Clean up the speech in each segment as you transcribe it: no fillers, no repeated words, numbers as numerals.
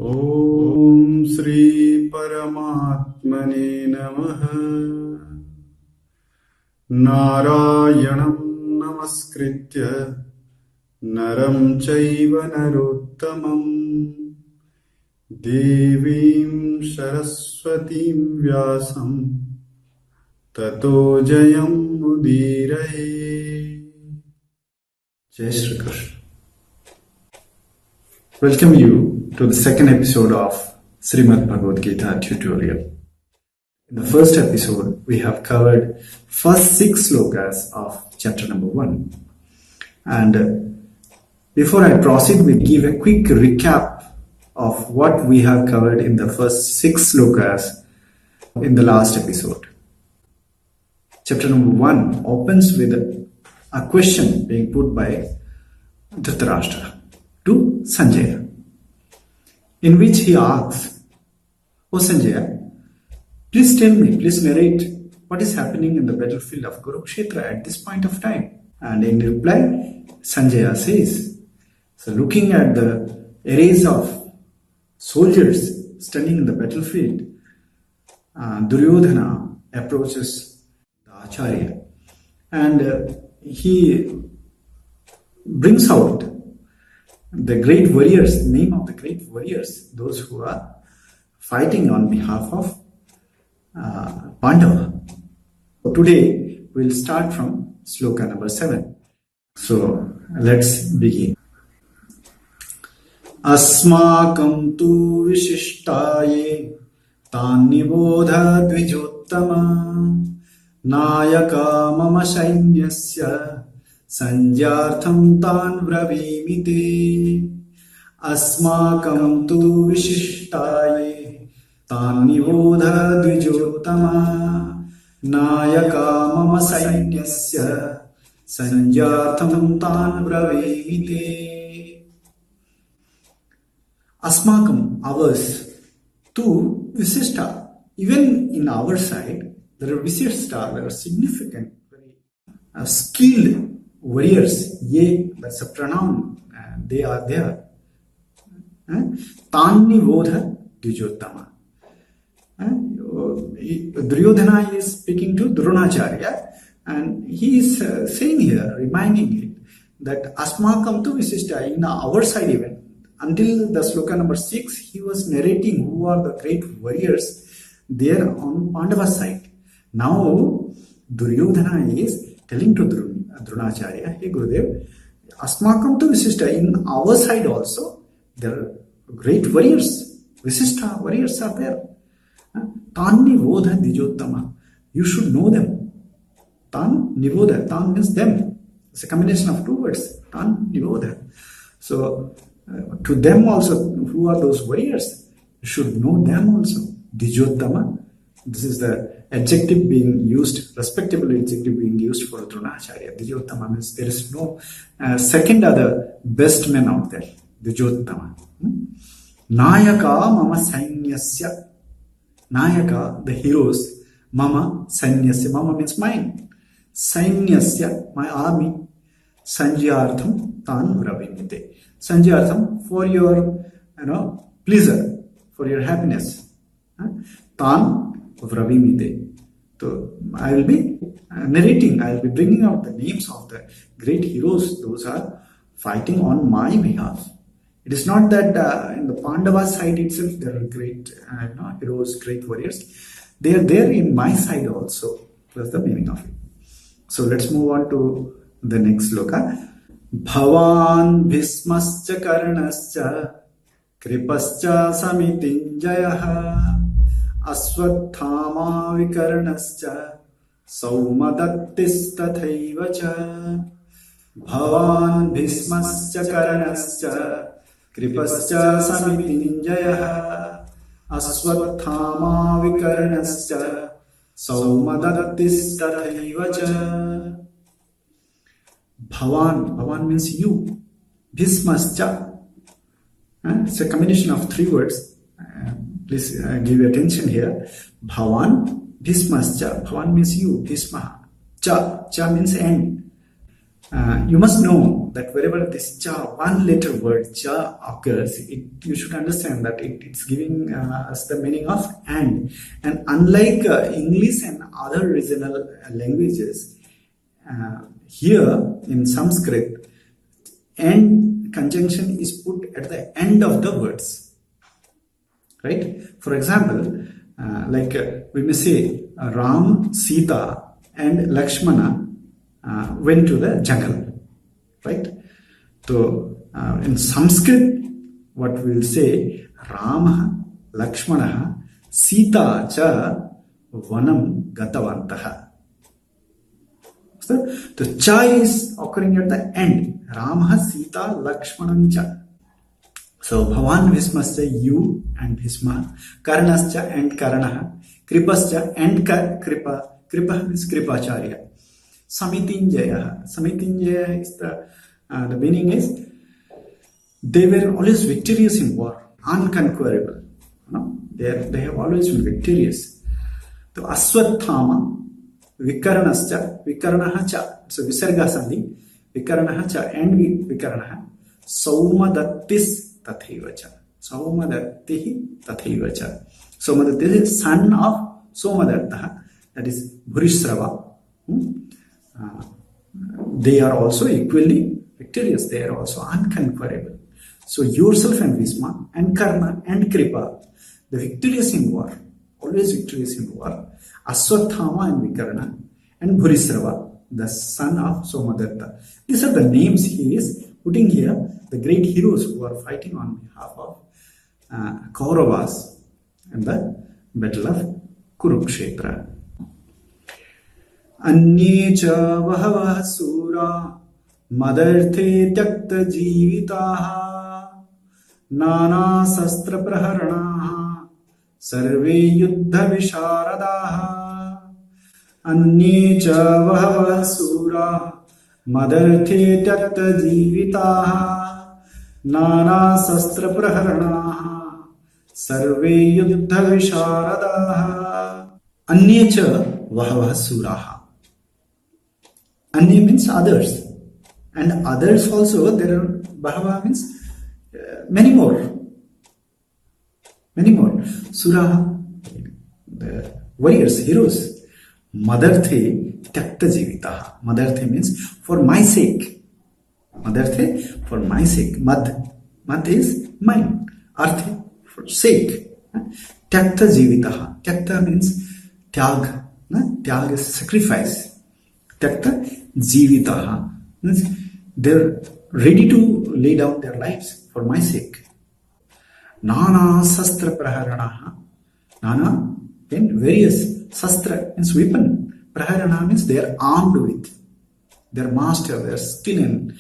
ॐ श्री परमात्मने नमः। नारायणं नमस्कृत्य नरं चैव नरोत्तमं देवीं सरस्वतीं व्यासं ततो जयमुदीरये। जय Shri Krishna. Welcome you to the second episode of Shrimad Bhagavad Gita tutorial. In the first episode, we have covered first 6 slokas of chapter number 1. And before I proceed, we give a quick recap of what we have covered in the first 6 slokas in the last episode. Chapter number 1 opens with a question being put by Dhritarashtra to Sanjaya, in which he asks, "O Sanjaya, please tell me, please narrate what is happening in the battlefield of Kurukshetra at this point of time." And in reply, Sanjaya says, so looking at the arrays of soldiers standing in the battlefield, Duryodhana approaches the Acharya and he brings out the great warriors, name of the great warriors, those who are fighting on behalf of Pandava. Today we'll start from sloka number 7. So let's begin. Asmakam tu vishishtaye tan nibodha dvijottama nayaka mama shainyasya Sanjartham tan vravimite. Asmakam tu vishishtaye tan nibodha dvijottama nayaka mama sainyasya sanjartham tan vravimite. Asmakam, ours, tu visishta, even in our side there are visishta, there are significant, very skilled warriors. Ye, that's a pronoun, they are there. Tanni vodha dvijottama. Duryodhana is speaking to Dronacharya, and he is saying here, reminding it, that Asmakam tu visishta, in our side even. Until the sloka number 6, he was narrating who are the great warriors there on Pandava's side. Now, Duryodhana is telling to Dronacharya, "Hey Gurudev, Asmakam tu visishta, in our side also there are great warriors, visishta warriors are there. Tan nivodha dvijottama, you should know them. Tan nivodha, tan means them. It's a combination of 2 words, tan nivodha. So to them also, who are those warriors, you should know them also. Dvijottama, this is the adjective being used, respectable adjective being used for Dronacharya. Dvijottama means there is no second other best man out there. Dvijottama. Nayaka mama sainyasya. Nayaka, the heroes. Mama sainyasya. Mama means mine. Sainyasya, my army. Sanjyartham tan vravimite. Sanjyartham, for your pleasure, for your happiness. Tan vravimite. So I will be narrating, I will be bringing out the names of the great heroes, those are fighting on my behalf. It is not that in the Pandava side itself there are great heroes, great warriors. They are there in my side also. That's the meaning of it. So let's move on to the next sloka. Bhavan bhismascha karnascha kripascha samitinjayaha aswathama vikarnascha saumadattis tathaivacha. Bhavan bhismascha karnascha kripascha samitinjayaha aswathama vikarnascha saumadattis tathaivacha. Bhavan, Bhavan means you. Bhismascha, it's a combination of 3 words. Please give attention here. Bhavan, Bhismascha. Bhavan means you. Bhisma. Cha, cha means end. You must know that wherever this cha, one letter word cha occurs, you should understand that it's giving us the meaning of and. And unlike English and other regional languages, here in Sanskrit, and conjunction is put at the end of the words. Right? For example, we may say Ram, Sita, and Lakshmana went to the jungle, right? So in Sanskrit, what we will say, Rama, Lakshmana, Sita cha vanam gatavantaha. So the cha is occurring at the end. Rama, Sita, Lakshmana cha. So Bhavan Bhismascha you and Bhisma, Karnascha and Karanaha, Kripascha and Kripa. Kripa means Kripacharya. Samitinjaya. Samitinjaya is the meaning is they were always victorious in war, unconquerable. They have always been victorious. So Aswathama, Vikaranascha, Vikaranaha cha. So Visarga Sandhi, Vikaranaha cha and Vikaranaha. Saumadattis Tathivacha. Saumadattihi Tathivacha. Saumadattis is son of Somadatta. That is Bhurishrava. They are also equally victorious. They are also unconquerable. So yourself and Bhisma and Karna and Kripa, the victorious in war, always victorious in war, Aswathama and Vikarna and Bhurishrava, the son of Somadatta. These are the names he is putting here, the great heroes who are fighting on behalf of Kauravas in the battle of Kurukshetra. Anye cha vahava sura madarthe tyakta jivitaha nana sastra praharanaha sarve yuddha visharadaha. Anye cha vahava sura madarthe tyakta jivitaha nana sastra praharanaha sarve yuddha visharadaha. Anye cha vahava suraha. Anya means others, and others also there are. Bahava means many more. Suraha, the warriors, heroes. Madarthe tyakta jivitaha. Madarthe means for my sake. Madarthe for my sake. Mad is mine. Arthe for sake. Tyakta jivitaha. Tyakta means tyag. Tyag is sacrifice. Tyakta jivitaha means they're ready to lay down their lives for my sake. Nana sastra praharanaha. Nana in various. Sastra means weapon. Praharana means they are armed with. Their master, they are still in,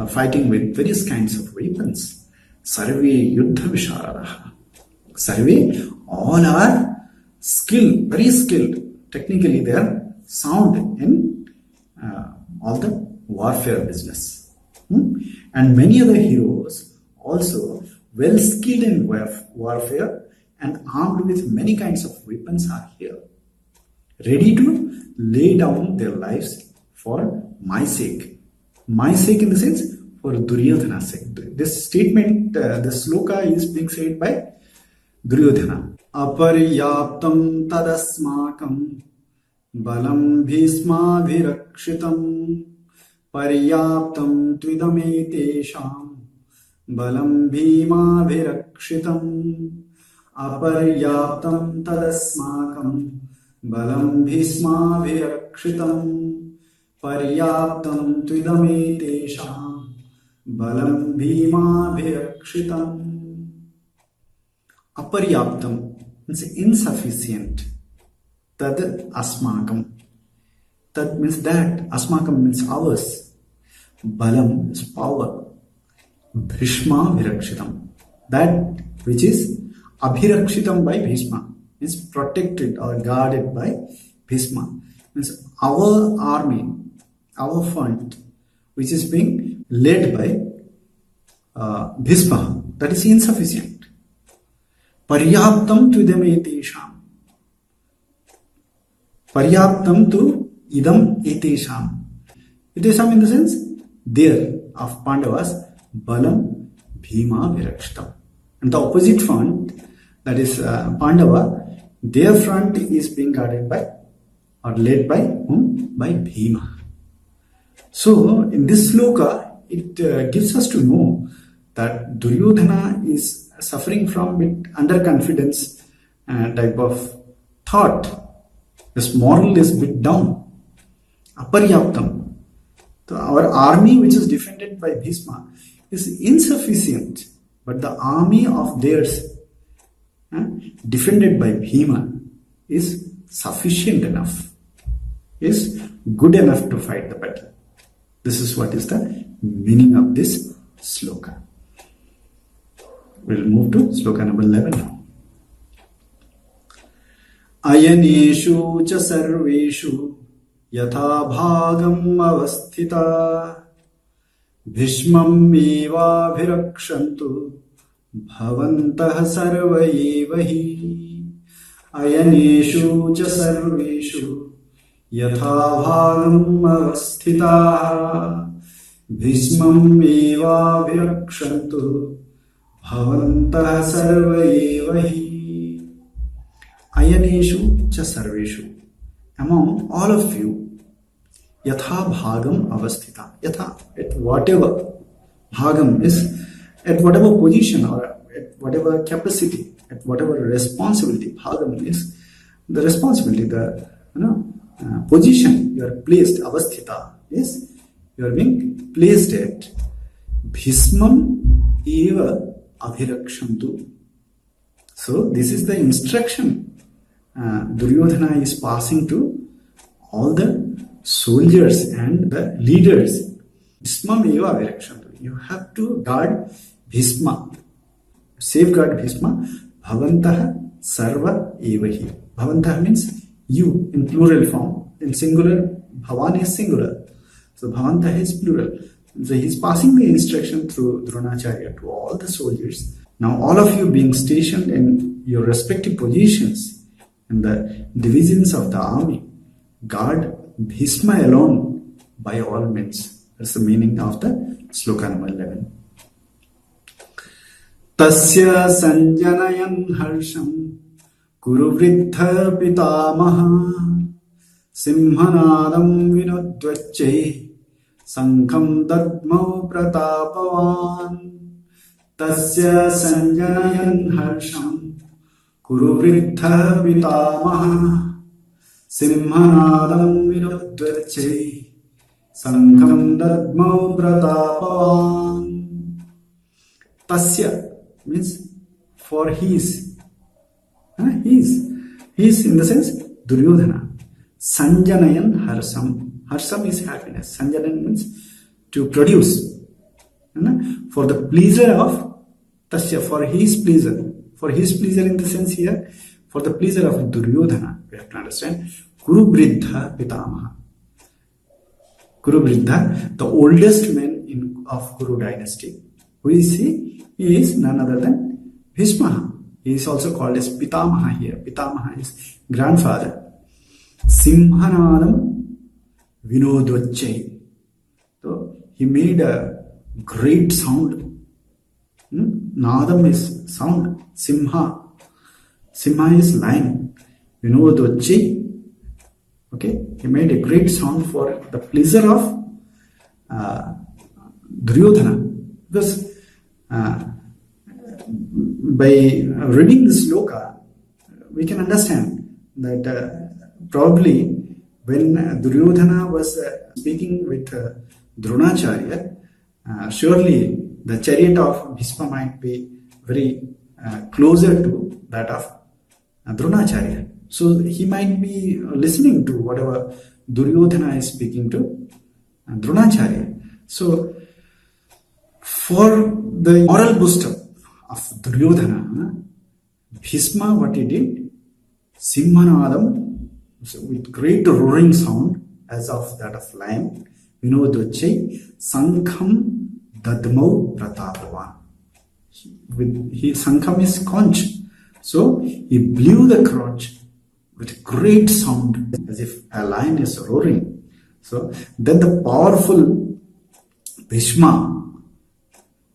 fighting with various kinds of weapons. Sarve yuddha visharadaha. Sarve, all are skilled, very skilled. Technically, they are sound in all the warfare business. And many other heroes also well skilled in warfare and armed with many kinds of weapons are here, ready to lay down their lives for my sake. My sake in the sense for Duryodhana's sake. This statement, the sloka is being said by Duryodhana. Aparyaptam tadasmakam balam bhisma virakshitam paryaptam tvidametesham balam bhima virakshitam. Aparyaptam tadasmakam balam bhisma virakshitam paryaptam tvidametesham balam bhima virakshitam. Aparyaptam means insufficient. Tad asmakam. Tad means that. Asmakam means ours. Balam is power. Bhishma virakshitam. That which is abhirakshitam by Bhishma. Means protected or guarded by Bhishma. Means our army, our front, which is being led by Bhishma. That is insufficient. Paryaptam tu idam etesham. Paryaptam tu idam etesham. Vitesam in the sense, there of Pandavas, Balam, Bhima, Virakshitam. And the opposite front, that is Pandava, their front is being guarded by or led by whom? By Bhima. So in this sloka, it gives us to know that Duryodhana is suffering from underconfidence type of thought. This moral is bit down. Aparyaptam. So our army, which is defended by Bhishma, is insufficient. But the army of theirs, defended by Bhima, is sufficient enough, is good enough to fight the battle. This is what is the meaning of this sloka. We'll move to sloka number 11 now. Ayaneshu cha sarveshu yatha bhagam avasthita bhishmam eva bhirakshantu bhavantah sarva eva hi. Ayaneshu cha sarveshu yatha bhagam avasthita bhishmam eva bhirakshantu bhavantah sarva eva hi. Ayaneshu cha sarveshu, among all of you, yatha bhagam avasthita. Yatha, at whatever bhagam is, at whatever position or at whatever capacity, at whatever responsibility, bhagam is the responsibility, the position you are placed. Avasthita is you are being placed at. Bhismam eva abhirakshantu. So this is the instruction Duryodhana is passing to all the soldiers and the leaders. Bhismam eva abhirakshantu. You have to guard Bhisma, safeguard Bhisma. Bhavantah sarva evahi. Bhavantah means you in plural form. In singular, Bhavan is singular. So Bhavantah is plural. So he is passing the instruction through Dronacharya to all the soldiers. Now all of you being stationed in your respective positions in the divisions of the army, guard Bhisma alone by all means. That's the meaning of the sloka number 11. Tasya sanjanayan harsham kuru vriddha pitamaha simhanadam vinodvacche sankham dadmau pratapavan. Tasya sanjanayan harsham kuru vriddha pitamaha simhanadam vinodvacche sankham dadmau pratapavan. Tasya means for his. His in the sense Duryodhana. Sanjanayan harsam. Harsam is happiness. Sanjanayan means to produce. For the pleasure of Tasya, for his pleasure. For his pleasure in the sense here, for the pleasure of Duryodhana, we have to understand. Kuru Vriddha Pitamaha. Kuru Vriddha, the oldest man of Kuru dynasty. Who is he? He is none other than Bhishma. He is also called as Pitamaha here. Pitamaha is grandfather. Simhanadam Vinodvacche. So he made a great sound. Nadam is sound. Simha. Simha is lion. Vinodvacche. Okay. He made a great sound for the pleasure of Duryodhana. Because by reading this sloka, we can understand that probably when Duryodhana was speaking with Dronacharya, surely the chariot of Bhisma might be very closer to that of Dronacharya. So he might be listening to whatever Duryodhana is speaking to Dronacharya. So for the moral booster of Duryodhana, Bhisma, what he did, Simhanadam, so with great roaring sound as of that of lion, Vinodvacche, Sankham Dadmau Pratapavan. Sankham is conch. So he blew the conch with great sound as if a lion is roaring. So then the powerful Bhishma,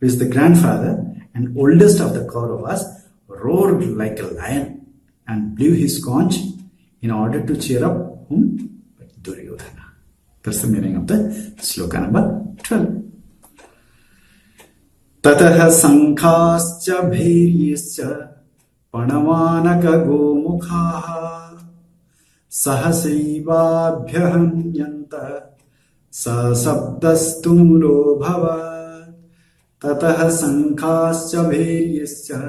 who is the grandfather and oldest of the Kauravas, roared like a lion and blew his conch in order to cheer up whom? Duryodhana. That's the meaning of the sloka number 12. Tataha sankhascha bhairyascha panavanaka gomukhaha sahasivabhyahanyanta sasabdastulo bhava. Tataha sankhascha bhairyascha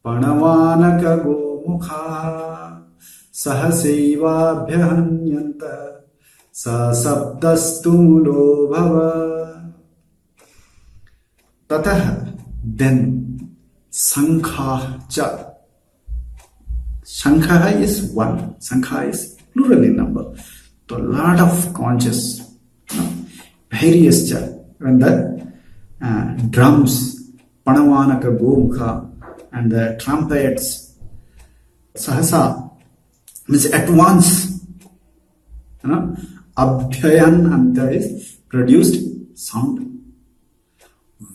panavanaka gomukhaha sahasivabhyahanyanta sasabdastulo bhava. Tataha, then, sankha cha. Shankha is one. Sankha is plural in number. So a lot of conches. Bhairiyas cha. When the drums, panavanaka gomukha, and the trumpets, sahasa, means at once. Abhyayan anta is produced sound.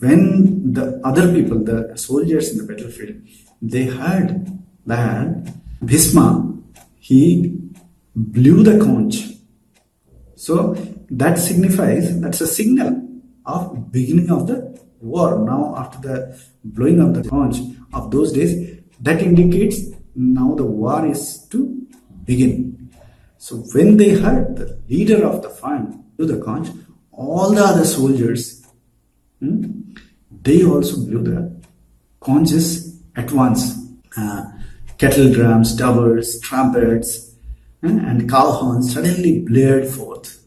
When the other people, the soldiers in the battlefield, they heard that Bhishma, he blew the conch. So that signifies, that's a signal of beginning of the war. Now after the blowing of the conch of those days, that indicates now the war is to begin. So when they heard the leader of the fund blew the conch, all the other soldiers, they also blew the conches at once. Kettle drums, tabors, trumpets, and cow horns suddenly blared forth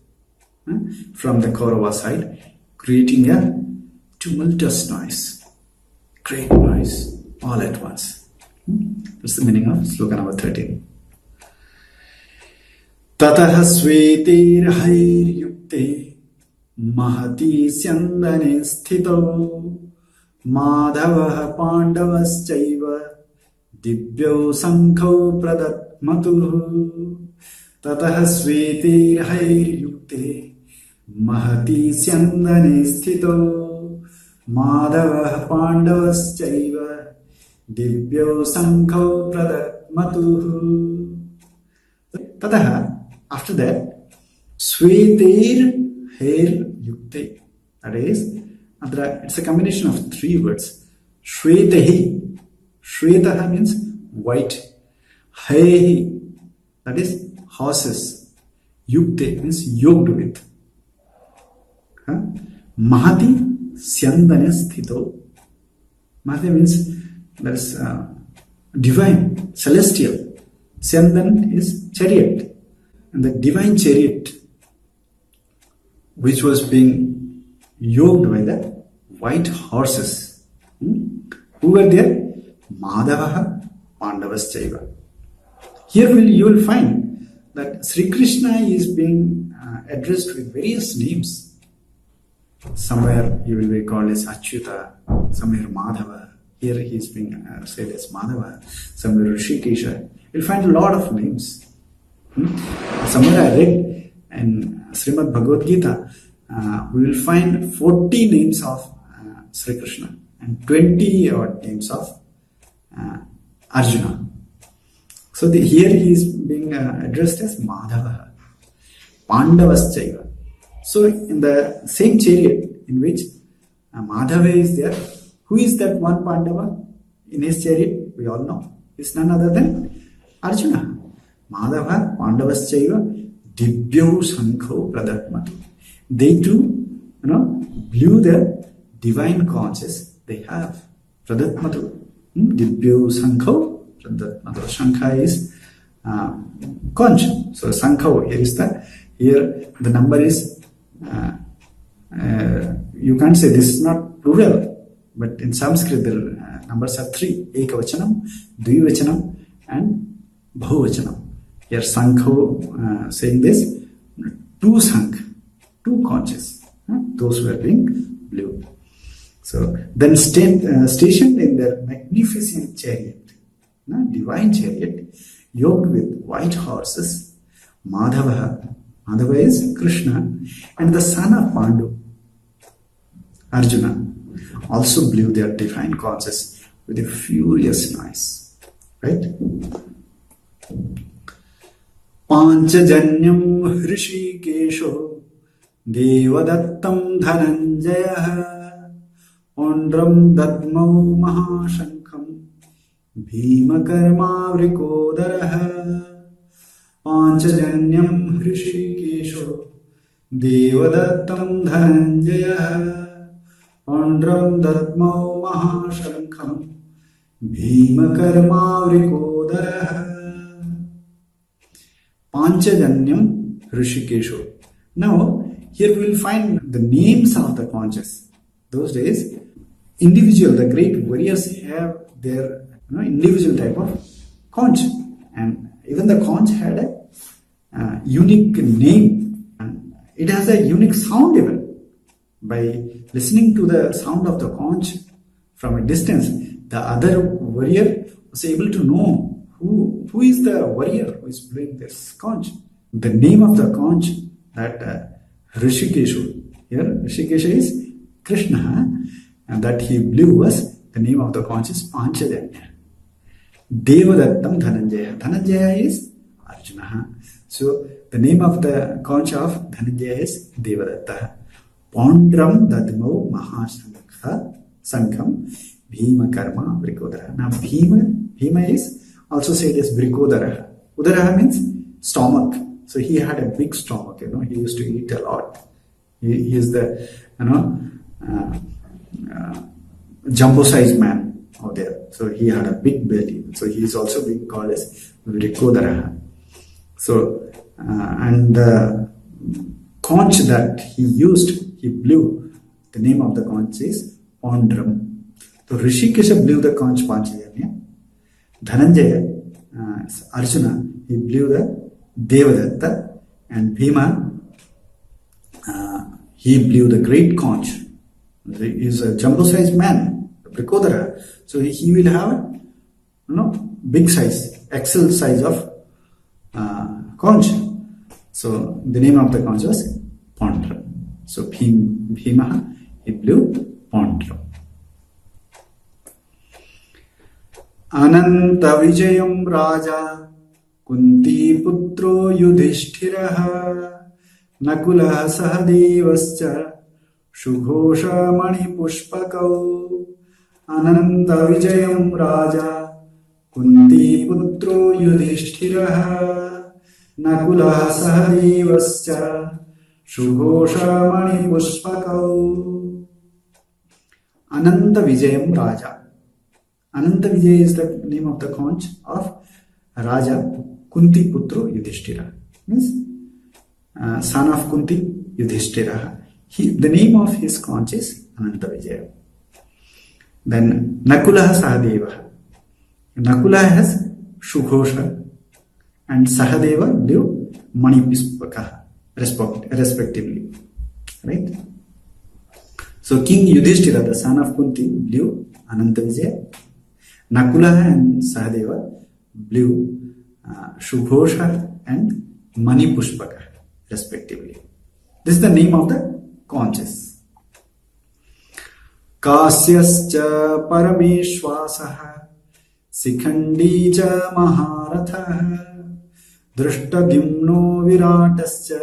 from the Kaurava side, creating a tumultuous noise, great noise, all at once. That's the meaning of sloka number 13. Tataha svetir hair yukte mahati syandane sthito madhavaha pandavaschaiva dibhyo sankho pradatmatuh. Tataha svetir hair yukte mahati syandane sthito madhavaha pandavaschaiva dibhyo sankho pradatmatuh. Tataha, after that, svetir hair yukte. That is, it's a combination of three words. Shwetahi. Shwetaha means white. Hahi, that is horses. Yukte means yoked with. Mahati syandane sthito. Mahati means that is divine, celestial. Syandan is chariot. And the divine chariot, which was being yoked by the white horses. Who were there? Madhavaha Pandavaschaiva. Here you will find that Sri Krishna is being addressed with various names. Somewhere he will be called as Achyuta, somewhere Madhava. Here he is being said as Madhava, somewhere Rishikesha. You'll find a lot of names. Somewhere I read in Shrimad Bhagavad Gita, we will find 40 names of Sri Krishna and 20 odd names of Arjuna. So here he is being addressed as Madhava, Pandavaschaiva. So in the same chariot in which Madhava is there, who is that one Pandava in his chariot? We all know. It's none other than Arjuna. Madhava Pandavaschaiva Dibhyo Sankho Pradatmatu. They too, blew the divine conches they have. Pradatmatu. Dibhyo Sankho Pradatmatu. Shankha is conch. So Sankho, here the number is, you can't say this is not plural, but in Sanskrit the numbers are three. Ekavachanam, Dvivachanam and Bahuvachanam. Here Sankho saying this, two Sankh, two conches, those were being blew. So then stationed in their magnificent chariot, divine chariot, yoked with white horses, Madhava Otherwise, Krishna and the son of Pandu, Arjuna, also blew their divine conches with a furious noise. Right? Panchajanyam Hrishikesho Devadattam Dhananjaya Ondram Dadmau Mahashankham Bhimakarma Vrikodaraha. Panchajanyam Hrishikesho Devadattam Dhananjaya Ondram Dadmau Mahashankham Bhimakarma Vrikodaraha. Panchajanyam Hrishikesho. Now, here we will find the names of the conches. Those days, the great warriors have their individual type of conch. And even the conch had a unique name. And it has a unique sound even. By listening to the sound of the conch from a distance, the other warrior was able to know who is the warrior who is blowing this conch. The name of the conch that Hrishikeshu, here Hrishikesha is Krishna, and that he blew was, the name of the conch is Panchajanya. Devadattam Dhananjaya. Dhananjaya is Arjuna. So the name of the conch of Dhananjaya is Devadatta. Pondram Dadmau Mahashankha Sankham Bhima Karma Vrikodara. Now Bhima is also said as Vrikodara. Udara means stomach. So he had a big stomach, he used to eat a lot. He is the, jumbo-sized man out there. So he had a big belly. So he is also being called as Vrikodara. So, and the conch that he blew, the name of the conch is Ondram. So Hrishikesha blew the conch Panchajanya. Dhananjaya, Arjuna, he blew the Devadatta, and Bhima, he blew the great conch. He is a jumbo-sized man, Vrikodara. So he will have, big size, XL size of conch. So the name of the conch was Pondram. So Bhima, he blew Pondram. Ananta Vijayam Raja Kunti Putro Yudhishthiraha Nakulaha Sahadevascha Shughosha Mani Pushpakau. Ananta Vijayam Raja Kunti Putro Yudhishthiraha Nakulaha Sahadevascha Shughosha Mani Pushpakau. Ananta Vijayam Raja. Ananta Vijay is the name of the conch of Raja Kunti Putro Yudhishthira. Means son of Kunti Yudhishthira. The name of his conch is Ananta Vijaya. Then Nakulaha Sahadeva. Nakula has Shughosha and Sahadeva blew Mani Pushpaka respectively. Right? So King Yudhishthira, the son of Kunti, blew Ananta Vijaya. Nakula and Sahadeva blew Shughosha and Mani Pushpaka respectively. This is the name of the conches. Kasyascha Parameshwasaha Sikhandi-cha Maharatha Drishtadimno Viratascha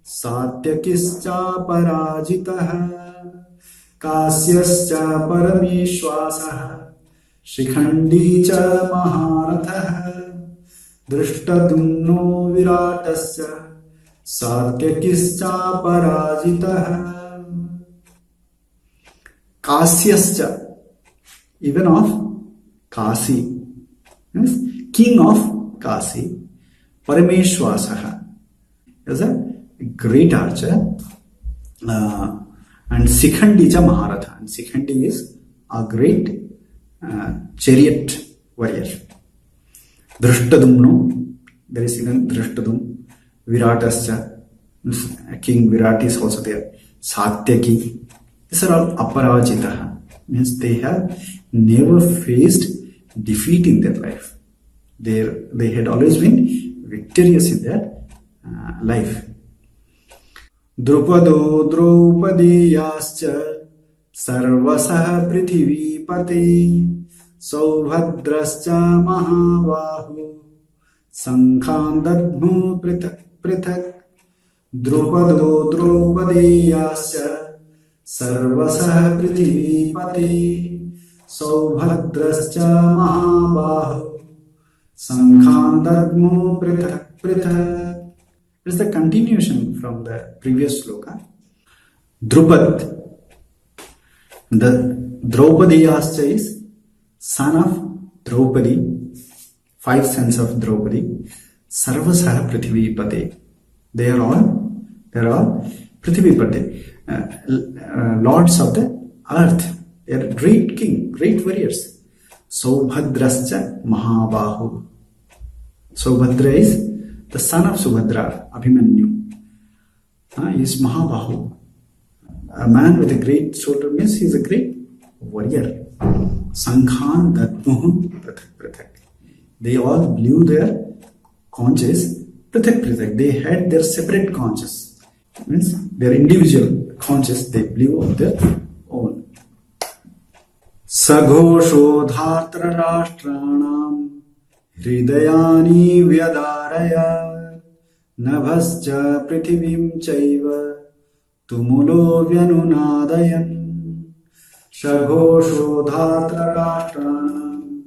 Satyakischa Parajitaha. Kasyascha Parameshwasaha Shikhandi-cha Maharatha Drishtadumno Viratascha Satyakischa Parajitaha. Kasyascha, even of Kasi, yes? King of Kasi, Parameshwasaha, is a great archer, and Sikhandi-cha Maharatha. And Sikhandi is a great chariot warrior. Drishtadumno, there is even Drishtadum. Viratascha, King Virat is also there. Satyaki, these are all aparajitaha, means they have never faced defeat in their life. They had always been victorious in their life. द्रुपदो द्रौपदीयाश्च सर्वसः पृथिवीपते सौभद्रश्च महाबाहु शङ्खान् दद्मुः पृथक् पृथक् द्रुपदो द्रौपदीयाश्च सर्वसः पृथिवीपते सौभद्रश्च महाबाहु शङ्खान् दद्मुः पृथक् पृथक्. It is the continuation from the previous sloka. Drupad, the Draupadiyascha is son of Draupadi, 5 sons of Draupadi. Sarvasaha Prithivipate. They are all Prithivipate, lords of the earth. They are great king, great warriors. Saubhadrascha Mahabahu. Saubhadra is the son of Subhadra, Abhimanyu. He is Mahabahu. A man with a great shoulder means he is a great warrior. Sankhan Datmuh Prathak Prathak. They all blew their conches Prathak Prathak. They had their separate conches. Means their individual conches they blew of their own. Saghosho Dhartra Rashtranam Hridayani Vyadaraya Nabhascha Prithivim Chaiva Tumulo Vyanunadayan Shaghosho Dhatra Rashtanam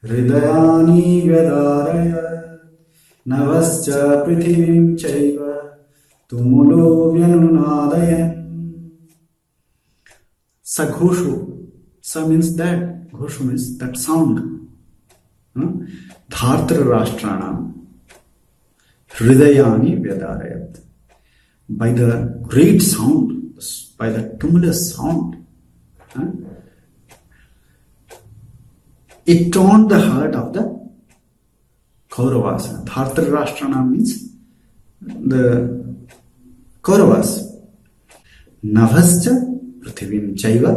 Hridayani Vyadaraya Navascha Prithivim Chaiva Tumulo Vyanunadayan. Saghosho. Sa means that. Ghosho means that sound. Dhartra Rashtranam Hridayani Vyadarayat. By the great sound, by the tumultuous sound, it turned the heart of the Kauravas. Dhartra Rashtranam means the Kauravas. Navascha Prithivim Chaiva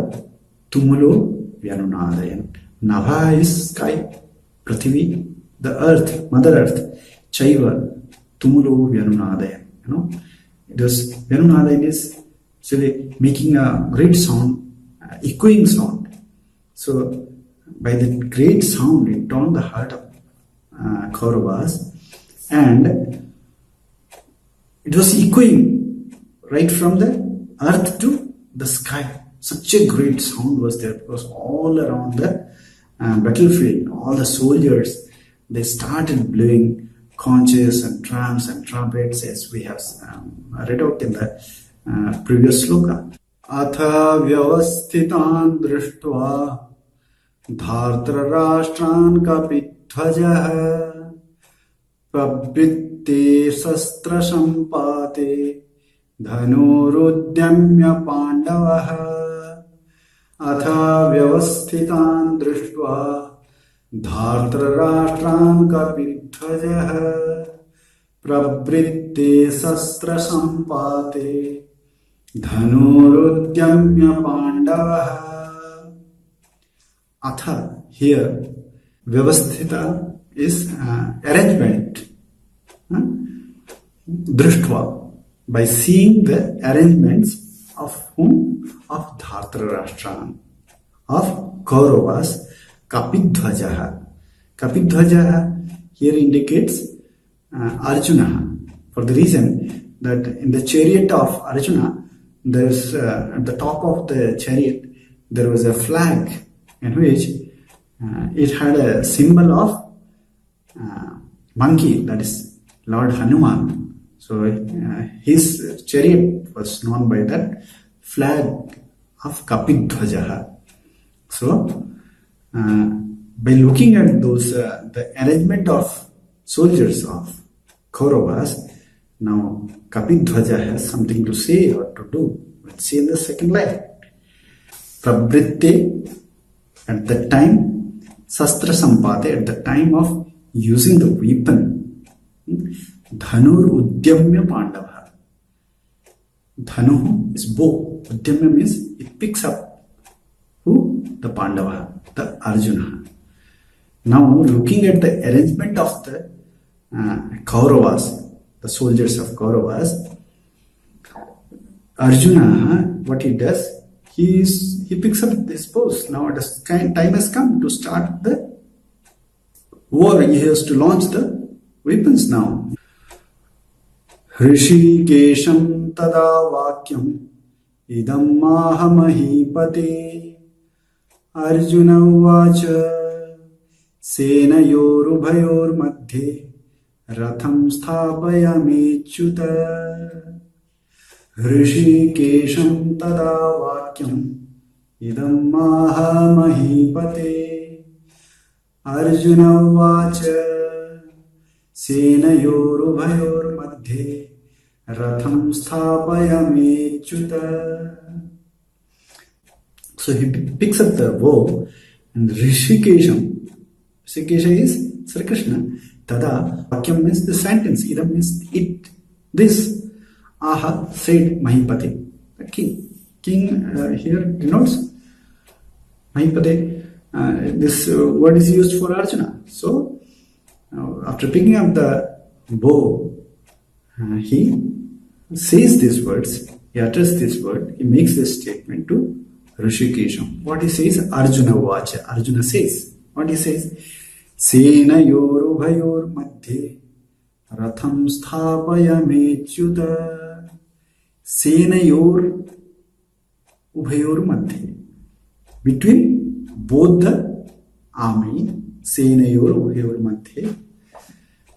Tumulo Vyanunadayan. Nava is sky. Prithivi, the earth, Mother Earth, Chaiva, Tumulo Vyanunadayan. It was Vyanunadayan is actually making a great sound, echoing sound. So, by the great sound, it turned the heart of Kauravas, and it was echoing right from the earth to the sky. Such a great sound was there because all around the battlefield, all the soldiers, they started blowing conches and drums and trumpets, as we have read out in the previous sloka. Atha vyavasthitan drishtva dhartra rashtran kapidhvajah pavritte sastra sampate dhanurudyamya pandavah. Atha vyavasthitan drishtva dhartra rashtran kapidhvajah pravritte sastra sampate dhanurudyamya pandavah. Atha, here, vyavasthita is arrangement. Drishtva, by seeing the arrangements of whom? Of Dhartra Rashtran, of Kauravas, Kapidhvajaha. Kapidhvajaha here indicates Arjuna, for the reason that in the chariot of Arjuna, there's at the top of the chariot, there was a flag in which it had a symbol of monkey, that is Lord Hanuman. So his chariot was known by that flag of Kapidhvajaha. So by looking at those the arrangement of soldiers of Kauravas, now Kapidhvaja has something to say or to do. Let's see in the second line. Pravritte, at the time, Sastra Sampate, at the time of using the weapon, Dhanur Udyamya Pandava. Dhanu is bow. Udyamya means it picks up who? The Pandava, the Arjuna. Now looking at the arrangement of the Kauravas, the soldiers of Kauravas, Arjuna, what he does, he picks up this pose. Now time has come to start the war. He has to launch the weapons now. Hrishikesham tada vakyam idam mahamahipate Arjuna uvacha senayorubhayor madhye ratham sthapayamechyuta Hrishikesham tada vakyam idam mahamahipate Arjuna uvacha senayorubhayor madhye ratham sthapayamechyuta. So he picks up the bow and Rishikesham. Rishikesha is Sri Krishna. Tada vakyam means the sentence. Idam means it. This. Aha said Mahipate. The king. King here denotes Mahipate. This word is used for Arjuna. So after picking up the bow, he says these words. He utters this word. He makes this statement to Rishikesham. What he says? Arjuna Vacha. Arjuna says. What he says? Sena yorubhayor madhye ratham sthapayamechyuta. Sena yor ubhayor madhye. Between both the army, Sena yor ubhayor madhye.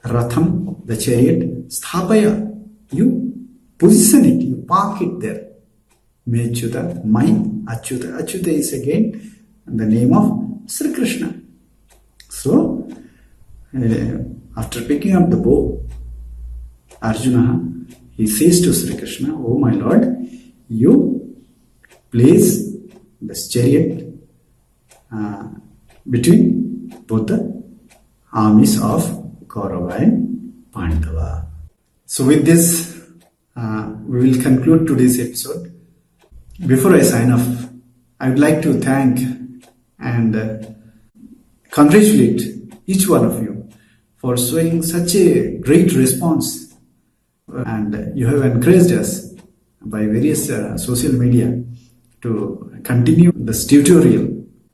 Ratham, the chariot, sthapaya. You position it, you park it there. Mechyuta, mine, Achyuta. Achyuta is again the name of Sri Krishna. So, after picking up the bow, Arjuna, he says to Sri Krishna, "Oh my Lord, you place this chariot between both the armies of Kaurava and Pandava." So with this, we will conclude today's episode. Before I sign off, I would like to thank and congratulate each one of you for showing such a great response, and you have encouraged us by various social media to continue this tutorial.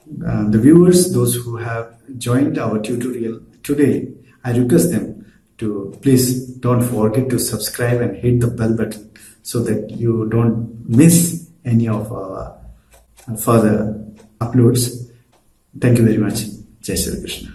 The viewers, those who have joined our tutorial today, I request them to please don't forget to subscribe and hit the bell button so that you don't miss any of our further uploads. Thank you very much. Jai Shri Krishna.